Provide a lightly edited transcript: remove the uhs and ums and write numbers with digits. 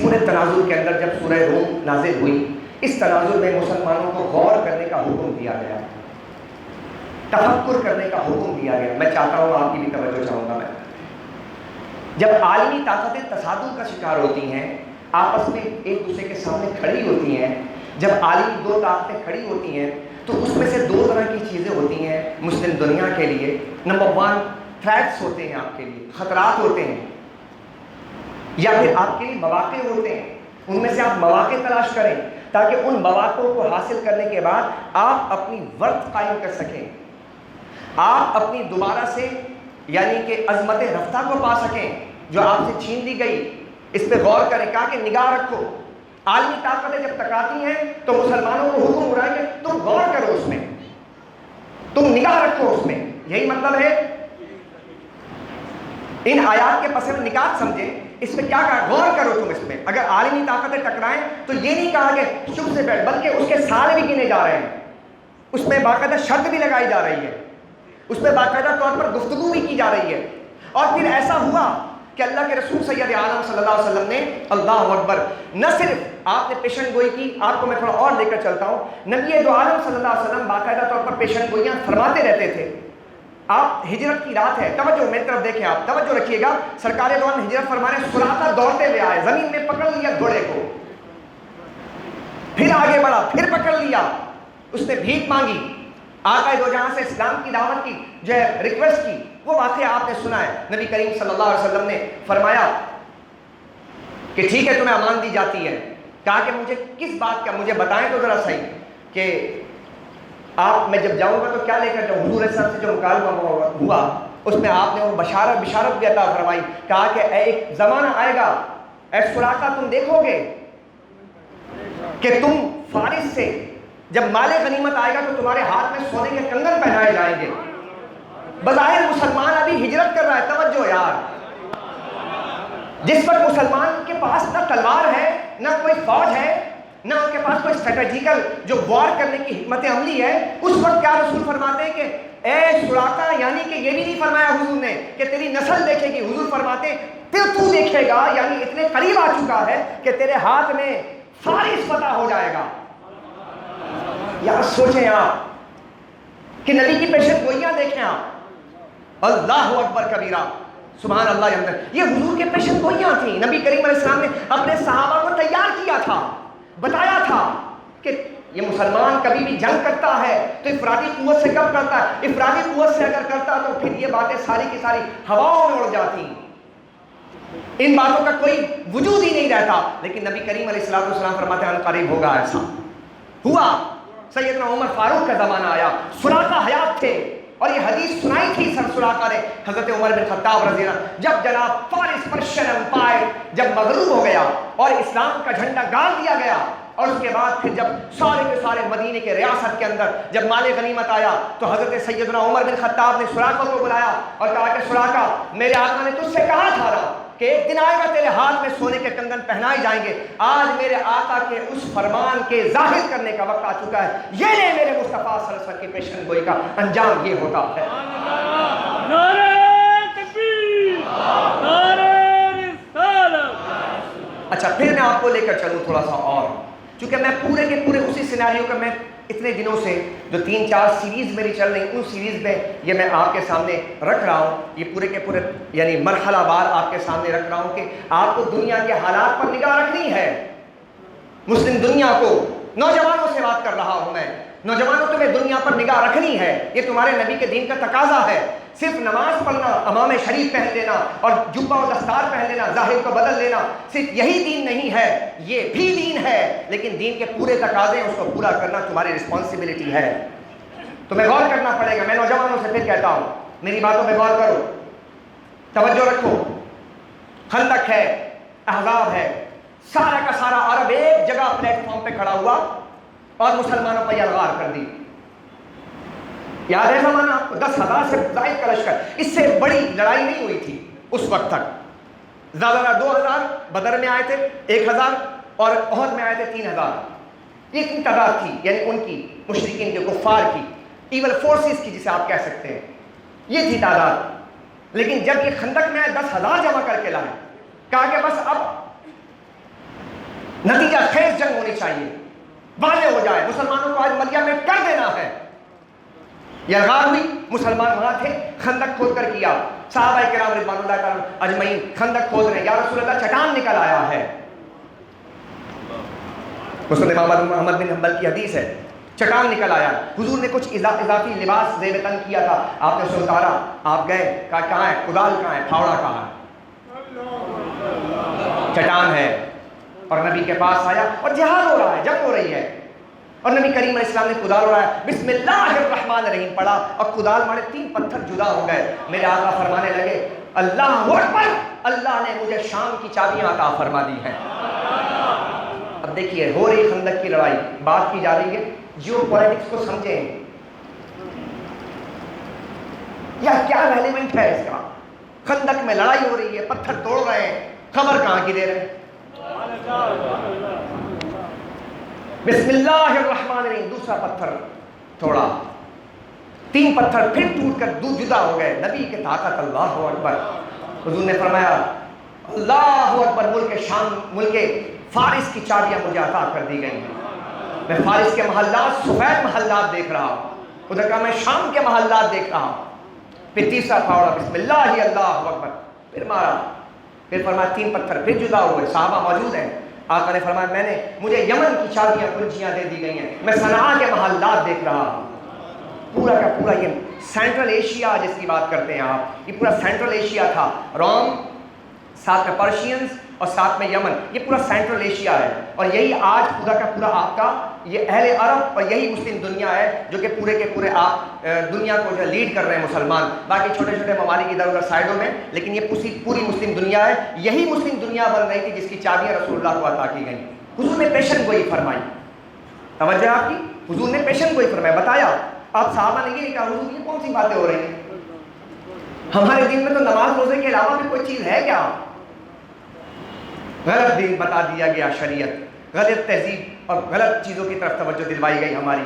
पूरे तनाजुर के अंदर जब सूरह रूम नाजिल हुई, इस तनाजुर में मुसलमानों को गौर करने का हुक्म दिया गया, तफक्कुर करने का हुक्म दिया गया। मैं चाहता हूँ आपकी भी तवज्जो चाहूँगा मैं। जब आलमी ताकतें तसादुम का शिकार होती हैं, आपस में एक दूसरे के सामने खड़ी होती हैं, जब आलमी दो ताकतें खड़ी होती हैं, तो उसमें से दो तरह की चीज़ें होती हैं मुस्लिम दुनिया के लिए। नंबर 1 थ्रेट्स होते हैं, आपके लिए खतरात होते हैं, या फिर आपके लिए मौके होते हैं। उनमें से आप मौके तलाश करें ताकि उन मौक़ों को हासिल करने के बाद आप अपनी वर्थ कायम कर सकें, आप अपनी दोबारा से यानी कि अज़मत रफ्ता को पा सकें जो आपसे छीन ली गई। इस पर गौर करें, कहा कि निगाह रखो। आलमी ताकतें जब टकराती हैं तो मुसलमानों को हुक्म हो रहा है कि तुम गौर करो उसमें, तुम निगाह रखो उसमें। यही मतलब है इन आयात के पस निकात समझें। इसमें क्या कहा, गौर करो तुम इसमें। अगर आलमी ताकतें टकराएं तो ये नहीं कहा कि चुप से बैठ, बल्कि उसके साल भी गिने जा रहे हैं, उसमें बाकायदा शर्त भी लगाई जा रही है, उसमें बाकायदा तौर पर गुफ्तगू भी की जा रही है। और फिर ऐसा हुआ कि अल्लाह के रसूल सैयद आलम सल्लल्लाहु अलैहि वसल्लम ने, अल्लाहु अकबर, न सिर्फ आपने पेशन गोई की, आपको मैं थोड़ा और लेकर चलता हूँ। नबी दो आलम सल्लल्लाहु अलैहि वसल्लम बाकायदा तौर पर पेशन गोइयाँ फरमाते रहते थे। आप हिजरत की रात है, तवज्जो मेरी तरफ देखें, आप तवज्जो रखिएगा। सरकार दो आलम हिजरत फरमाने, सुराका दौड़ते हुए आए, जमीन में पकड़ लिया घोड़े को, फिर आगे बढ़ा, फिर पकड़ लिया, उसने भीख मांगी, आका दो जहां से इस्लाम की दावत की, जो है रिक्वेस्ट की। वो वाक़या आपने सुना है। नबी करीम सल्लल्लाहु अलैहि वसल्लम ने फरमाया कि ठीक है तुम्हें अमान दी जाती है। कहा कि मुझे किस बात का, मुझे बताएं तो जरा सही कि आप, मैं जब जाऊंगा तो क्या लेकर जाऊँ। हुजूर सल्लल्लाहु अलैहि वसल्लम से जो मुकालमा हुआ उसमें आपने वो बिशारत भी अता फरमाई। कहा कि एक ज़माना आएगा, ऐ सुराका, तुम देखोगे कि तुम फारिस से जब माले गनीमत आएगा तो तुम्हारे हाथ में सोने के कंगन पहनाए जाएंगे। बज़ाहिर मुसलमान अभी हिजरत कर रहा है, तवज्जो यार। जिस वक्त मुसलमान के पास ना तलवार है, ना कोई फौज है, ना उनके पास कोई स्ट्रेटेजिकल जो वॉर करने की हिम्मत अमली है, उस वक्त क्या रसूल फरमाते हैं कि ए सुराका, यानी कि ये भी नहीं फरमाया हुजूर ने कि तेरी नस्ल देखेगी। हुजूर फरमाते फिर तू देखेगा, यानी इतने करीब आ चुका है कि तेरे हाथ में फारिस फतह हो जाएगा। यार सोचें आप कि नबी की पेशन गोइयां देखें आप, अल्लाह अकबर कबीरा, सुभान अल्लाह। ये हुजूर के पेशन गोइयां थी। नबी करीम अलैहिस्सलाम ने अपने सहाबा को तैयार किया था, बताया था कि ये मुसलमान कभी भी जंग करता है तो इफरादी कुव्वत से कब करता है, इफरादी कुव्वत से अगर करता तो फिर ये बातें सारी की सारी हवाओं में उड़ जाती, इन बातों का कोई वजूद ही नहीं रहता। लेकिन नबी करीम अलैहिस्सलाम फरमाते हैं करीब होगा। ऐसा हुआ, सैयदना उमर फारूक का ज़माना आया, सुराका हयात थे, और ये हदीस सुनाई थी सर सुराका ने हज़रत उमर बिन खत्ताब रज़ी अल्लाह, जब जनाब फारिस पर्शियन एम्पायर जब मगरूब हो गया और इस्लाम का झंडा गाड़ दिया गया, और उसके बाद फिर जब सारे के सारे मदीने के रियासत के अंदर जब माले गनीमत आया तो हज़रत सैयदना उमर बिन खत्ताब ने सुराका को बुलाया और कहा कि सुराका, मेरे आका ने तुझसे कहा था ना कि एक दिन आएगा तेरे हाथ में सोने के कंगन पहनाए जाएंगे। आज मेरे आका के उस फरमान के जाहिर करने का वक्त आ चुका है। ये ले मेरे मुस्तफ़ा सल्लल्लाहु अलैहि वसल्लम की पेशन गोई का अंजाम ये होता है। नारे तकबीर, नारे रिसालत। अच्छा, फिर मैं आपको लेकर चलूँ थोड़ा सा और, चूँकि मैं पूरे के पूरे उसी सिनेरियो का मैं इतने दिनों से जो 3-4 सीरीज़ मेरी चल रही, उन सीरीज़ में ये मैं आपके सामने रख रहा हूँ। ये पूरे के पूरे यानी मरहलावार आपके सामने रख रहा हूँ कि आपको दुनिया के हालात पर निगाह रखनी है। मुस्लिम दुनिया को, नौजवानों से बात कर रहा हूँ मैं, नौजवानों तुम्हें दुनिया पर निगाह रखनी है। ये तुम्हारे नबी के दीन का तकाजा है। सिर्फ नमाज पढ़ना, अमाम शरीफ पहन लेना और जुब्बा और दस्तार पहन लेना, ज़ाहिर को बदल लेना, सिर्फ यही दीन नहीं है, ये भी दीन है। लेकिन दीन के पूरे तकाजे उसको पूरा करना तुम्हारी रिस्पॉन्सिबिलिटी है। तुम्हें गौर करना पड़ेगा। मैं नौजवानों से फिर कहता हूँ, मेरी बातों पर गौर करो, तवज्जो रखो। खंदक है, अहज़ाब है, सारा का सारा अरब एक जगह प्लेटफॉर्म पे खड़ा हुआ और मुसलमानों पर यलगार कर दी। याद है ज़माना आपको, 10,000 से ज़ायद का लश्कर, इससे बड़ी लड़ाई नहीं हुई थी उस वक्त तक। ज़्यादा 2,000 बदर में आए थे, 1,000 और ओहद में आए थे 3,000। ये इतनी तादाद थी, यानी उनकी मुशरिकीन के कुफ़ार की, इवल फोर्सेस की जिसे आप कह सकते हैं, ये थी तादाद। लेकिन जब ये खंदक में आए 10,000 जमा करके लाए, कहा कि बस अब नतीजा खेज जंग होनी चाहिए, वाले हो जाए मुसलमानों को आज मलिया में कर देना है। यलगार हुई, मुसलमान वहां थे, खंदक खोद कर किया। सहाबा किराम रिज़वानुल्लाह तआला अजमईन खंदक खोद रहे, या रसूल अल्लाह चट्टान निकल आया है। मुस्लिम इमाम अहमद बिन हंबल की हदीस है, चट्टान निकल आया। हुजूर ने कुछ इजाफी लिबास ज़ेब तन किया था, आपने उसे उतारा, आप गए, कहा कहाँ है कुदाल, कहाँ है फावड़ा, कहाँ है, चट्टान है। और नबी के पास आया और जिहाद हो रहा है, जंग हो रही है, और नबी करीम अलैहिस्सलाम ने कुदाल उड़ाया, बिस्मिल्लाहिर्रहमानिर्रहीम पढ़ा और कुदाल मारे 3 पत्थर जुदा हो गए। मेरे आका फरमाने लगे, अल्लाहु अकबर, अल्लाह ने मुझे शाम की चाबियां अता फरमा दी हैं। अब देखिए हो रही खंदक की लड़ाई, बात की जा रही है, जियो पॉलिटिक्स को समझें या क्या रेलेवेंट है इसका। खंदक में लड़ाई हो रही है, पत्थर तोड़ रहे हैं, खबर कहां की दे रहे हैं। बिस्मिल्लाहिर्रहमानिर्रहीम, दूसरा पत्थर तोड़ा, 3 पत्थर फिर टूटकर जुदा हो गए। नबी के ताकत, अल्लाहु अकबर। हुजूर ने फरमाया, अल्लाहु अकबर, मुल्क शाम, मुल्क फारिस की चाबियां मुझे अता कर दी गई हैं। मैं फारिस के महल्लात, सफेद महल्लात देख रहा हूँ, उधर का मैं शाम के महल्लात देख रहा हूँ। फिर तीसरा फावड़ा, बिस्मिल्लाह अल्लाहु अकबर, फिर मारा, फिर फरमाया 3 पत्थर फिर जुदा हुए। साहबा मौजूद हैं, आका ने फरमाया, मुझे यमन की चाबियां कुंजियां दे दी गई हैं, मैं सना के महल्लात देख रहा हूँ। पूरा का पूरा ये सेंट्रल एशिया जिसकी बात करते हैं आप, ये पूरा सेंट्रल एशिया था। रोम, साथ में पर्शियंस और साथ में यमन, ये पूरा सेंट्रल एशिया है। और यही आज पूरा का पूरा आपका ये अहले अरब और यही मुस्लिम दुनिया है जो कि पूरे के पूरे आप दुनिया को जो लीड कर रहे हैं मुसलमान। बाकी छोटे छोटे ममालिक इधर उधर साइडों में, लेकिन ये पूरी मुस्लिम दुनिया है। यही मुस्लिम दुनिया बन रही थी जिसकी चाबियां रसूलुल्लाह को अता की गई। हुजूर ने पेशन गोई फरमाई, तवज्जो आपकी, हुजूर ने पेशन गोई फरमाया, बताया। आप साहबा ने ये कहा, हुजूर ये कौन सी बातें हो रही हैं, हमारे दिन में तो नमाज रोजे के अलावा भी कोई चीज़ है क्या। गलत दिन बता दिया गया, शरीयत, गलत तहजीब और गलत चीज़ों की तरफ तवज्जो दिलवाई गई हमारी।